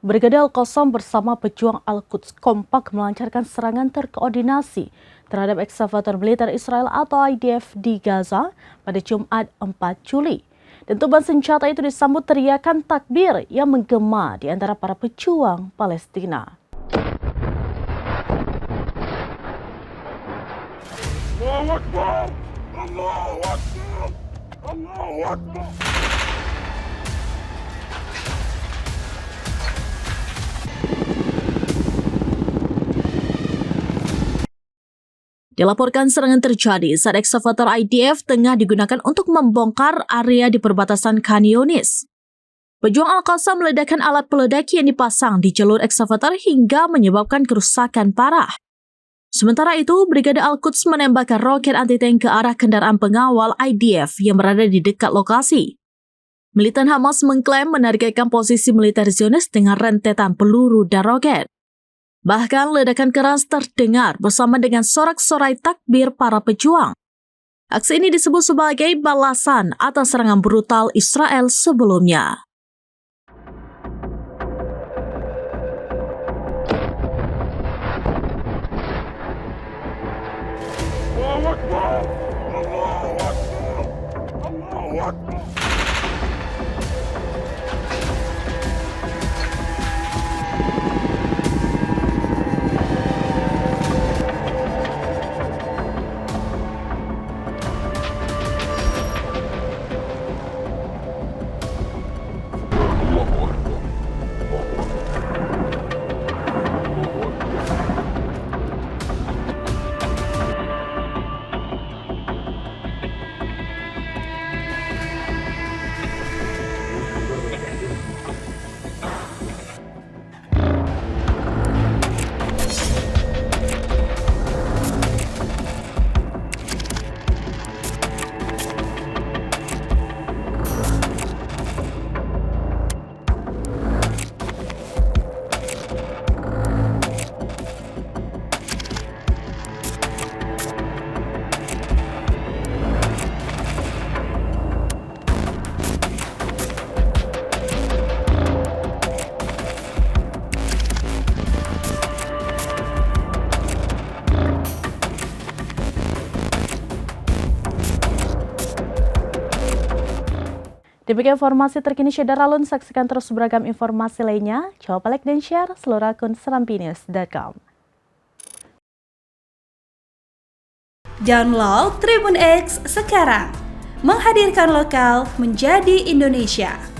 Brigade Al-Qassam bersama pejuang Al-Quds kompak melancarkan serangan terkoordinasi terhadap ekskavator militer Israel atau IDF di Gaza pada Jumat 4 Juli. Dentuman senjata itu disambut teriakan takbir yang menggema di antara para pejuang Palestina. Allahu Akbar! Allahu Akbar! Allahu Akbar! Dilaporkan serangan terjadi saat ekskavator IDF tengah digunakan untuk membongkar area di perbatasan Khan Yunis. Pejuang Al-Qassam meledakkan alat peledak yang dipasang di jalur ekskavator hingga menyebabkan kerusakan parah. Sementara itu, Brigade Al-Quds menembakkan roket anti-tank ke arah kendaraan pengawal IDF yang berada di dekat lokasi. Militan Hamas mengklaim menargetkan posisi militer Zionis dengan rentetan peluru dan roket. Bahkan ledakan keras terdengar bersama dengan sorak-sorai takbir para pejuang. Aksi ini disebut sebagai balasan atas serangan brutal Israel sebelumnya. Allahu Akbar! Allahu Akbar! Allahu Akbar! Demikian informasi terkini Syederalun, saksikan terus beragam informasi lainnya. Coba like dan share seluruh akun serampinews.com. Download Tribun X sekarang, menghadirkan lokal menjadi Indonesia.